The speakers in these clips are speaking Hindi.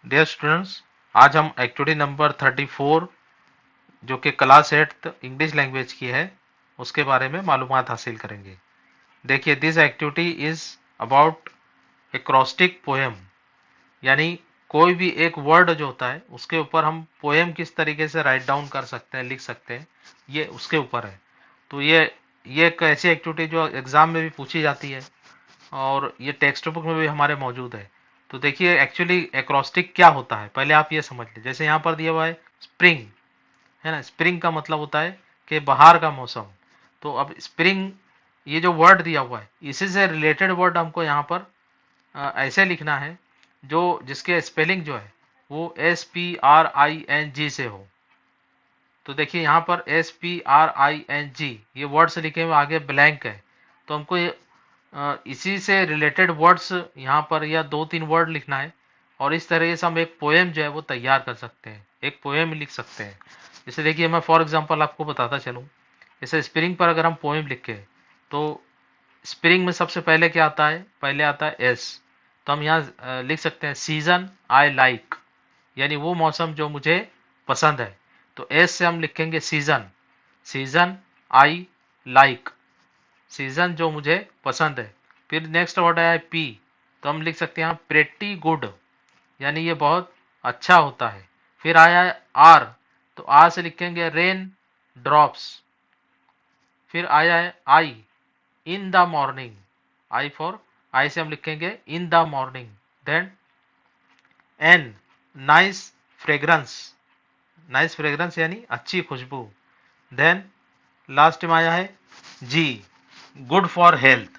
डियर स्टूडेंट्स, आज हम एक्टिविटी नंबर 34 जो कि क्लास 8 इंग्लिश लैंग्वेज की है उसके बारे में मालूमात हासिल करेंगे। देखिए, this activity is about acrostic poem, यानी कोई भी एक वर्ड जो होता है उसके ऊपर हम पोएम किस तरीके से राइट डाउन कर सकते हैं, लिख सकते हैं, ये उसके ऊपर है। तो ये एक ऐसी एक्टिविटी जो एग्जाम में भी पूछी जाती है और ये टेक्स्ट बुक में भी हमारे मौजूद है। तो देखिए, एक्चुअली एक्रोस्टिक क्या होता है पहले आप ये समझ लीजिए। जैसे यहाँ पर दिया हुआ है स्प्रिंग, है ना। स्प्रिंग का मतलब होता है कि बाहर का मौसम। तो अब स्प्रिंग, ये जो वर्ड दिया हुआ है इसी से रिलेटेड वर्ड हमको यहाँ पर ऐसे लिखना है जो जिसके स्पेलिंग जो है वो SPRING से हो। तो देखिए यहाँ पर SPRING ये वर्ड्स लिखे हुए, आगे ब्लैंक है। तो हमको इसी से रिलेटेड वर्ड्स यहाँ पर या 2-3 वर्ड लिखना है और इस तरह से हम एक पोएम जो है वो तैयार कर सकते हैं, एक पोएम लिख सकते हैं। जैसे देखिए, मैं फॉर एग्जांपल आपको बताता चलूँ। जैसे स्प्रिंग पर अगर हम पोएम लिखे तो स्प्रिंग में सबसे पहले क्या आता है, पहले आता है एस। तो हम यहाँ लिख सकते हैं सीजन आई लाइक, यानी वो मौसम जो मुझे पसंद है। तो एस से हम लिखेंगे season, season I like, season जो मुझे पसंद है। फिर नेक्स्ट वर्ड आया पी, तो हम लिख सकते हैं यहाँ प्रेटी गुड, यानी ये बहुत अच्छा होता है। फिर आया है आर, तो आर से लिखेंगे रेन ड्रॉप्स। फिर आया है I, in the morning, I for I से हम लिखेंगे in the morning. Then N, nice fragrance, nice fragrance यानी अच्छी खुशबू। देन लास्ट में आया है जी, गुड फॉर हेल्थ,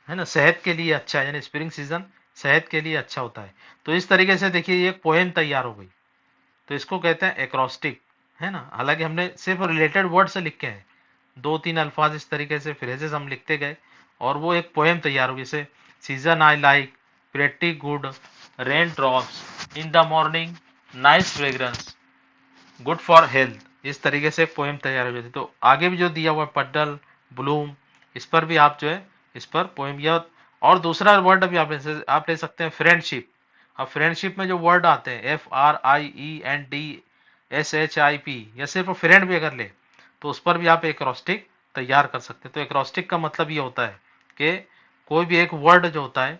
है ना, सेहत के लिए अच्छा है, यानी स्प्रिंग सीजन सेहत के लिए अच्छा होता है। तो इस तरीके से देखिए ये एक पोएम तैयार हो गई। तो इसको कहते हैं एक्रोस्टिक, है ना। हालांकि हमने सिर्फ रिलेटेड वर्ड से लिखे हैं, 2-3 अल्फाज इस तरीके से फ्रेजेस हम लिखते गए और वो एक पोएम तैयार हुई। जैसे season I like, pretty good, rain drops, in the morning, nice fragrance, good for health, इस तरीके से एक पोएम तैयार हो जाती है। तो आगे भी जो दिया हुआ पड्डल, ब्लूम, इस पर भी आप जो है इस पर पोएम या और दूसरा वर्ड भी आप ले सकते हैं फ्रेंडशिप। अब फ्रेंडशिप में जो वर्ड आते हैं FRIENDSHIP या सिर्फ फ्रेंड भी अगर ले तो उस पर भी आप एक्रोस्टिक तैयार कर सकते हैं। तो एक्रोस्टिक का मतलब ये होता है कि कोई भी एक वर्ड जो होता है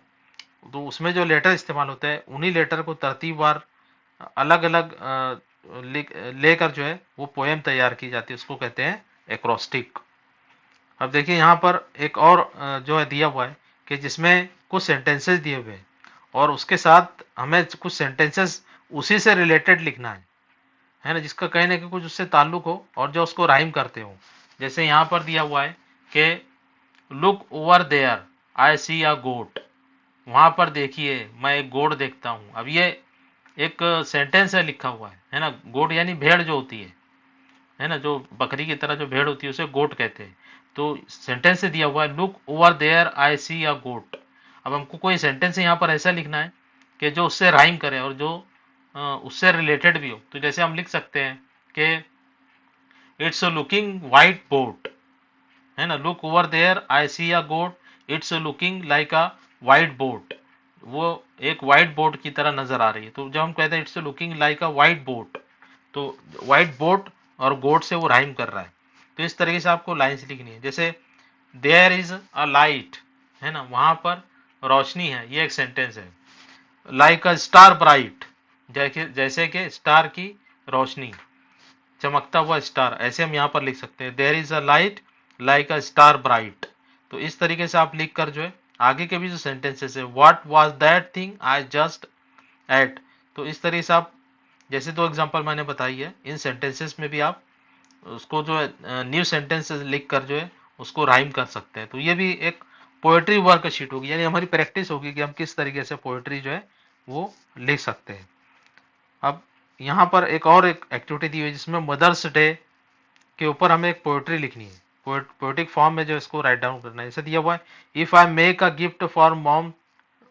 तो उसमें जो लेटर इस्तेमाल होते हैं उन्हीं लेटर को तरतीबवार अलग अलग लेकर जो है वो पोएम तैयार की जाती है, उसको कहते हैं एक्रोस्टिक। अब देखिए यहाँ पर एक और जो है दिया हुआ है कि जिसमें कुछ सेंटेंसेस दिए हुए हैं और उसके साथ हमें कुछ सेंटेंसेस उसी से रिलेटेड लिखना है ना, जिसका कहीं ना कहीं कुछ उससे ताल्लुक हो और जो उसको राइम करते हो। जैसे यहाँ पर दिया हुआ है कि look over there I see a गोट, वहां पर देखिए मैं एक गोट देखता हूँ। अब ये एक सेंटेंस है लिखा हुआ है ना। गोट यानी भेड़ जो होती है ना, जो बकरी की तरह जो भेड़ होती है उसे गोट कहते हैं। तो सेंटेंस से दिया हुआ है look over there I see a गोट। अब हमको कोई सेंटेंस यहाँ पर ऐसा लिखना है कि जो उससे राइम करे और जो उससे रिलेटेड भी हो। तो जैसे हम लिख सकते हैं कि इट्स लुकिंग वाइट बोट, है ना, look over there I see a goat it's looking like a white boat, वो एक वाइट बोट की तरह नजर आ रही है। तो जब हम कहते हैं it's looking like a white boat, तो वाइट बोट और गोट से वो राइम कर रहा है। तो इस तरीके से आपको लाइन्स लिखनी है। जैसे देयर इज अ लाइट, है ना, वहां पर रोशनी है, ये एक सेंटेंस है। लाइक अ स्टार ब्राइट, जैसे कि स्टार की रोशनी, चमकता हुआ स्टार, ऐसे हम यहाँ पर लिख सकते हैं there is a light like a star bright. तो इस तरीके से आप लिख कर जो है आगे के भी जो सेंटेंसेस है what was that thing I just ate, तो इस तरीके से आप जैसे 2 एग्जांपल मैंने बताई है इन सेंटेंसेस में भी आप उसको जो है न्यू सेंटेंसेस लिख कर जो है उसको राइम कर सकते हैं। तो ये भी एक पोएट्री वर्कशीट होगी, यानी हमारी प्रैक्टिस होगी कि हम किस तरीके से पोएट्री जो है वो लिख सकते हैं। अब यहाँ पर एक और एक एक्टिविटी दी हुई है जिसमें मदर्स डे के ऊपर हमें एक पोएट्री लिखनी है, पोएटिक फॉर्म में जो इसको राइट डाउन करना है। जैसे दिया हुआ है if I make a gift for mom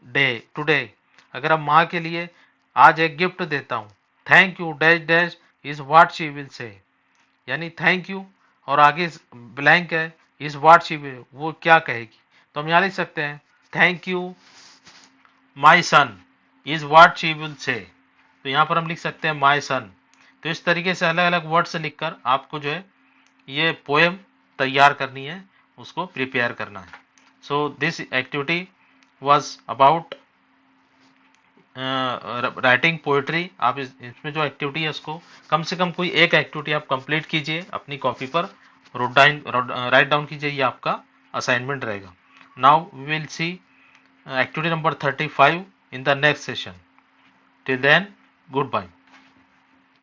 day today, अगर हम माँ के लिए आज एक गिफ्ट देता हूँ, thank you dash dash is what she will से, यानी थैंक यू और आगे ब्लैंक है इज व्हाट शी विल, वो क्या कहेगी। तो हम यहाँ लिख सकते हैं thank you my son is what she will say, तो यहाँ पर हम लिख सकते हैं माई सन। तो इस तरीके से अलग अलग वर्ड से लिखकर आपको जो है ये पोएम तैयार करनी है, उसको प्रिपेयर करना है। So this activity was about writing poetry. आप इसमें जो एक्टिविटी है उसको कम से कम कोई एक एक्टिविटी आप कंप्लीट कीजिए अपनी कॉपी पर, राइट डाउन कीजिए, ये आपका असाइनमेंट रहेगा। Now we will see activity number 35 in the next session. Till then, goodbye.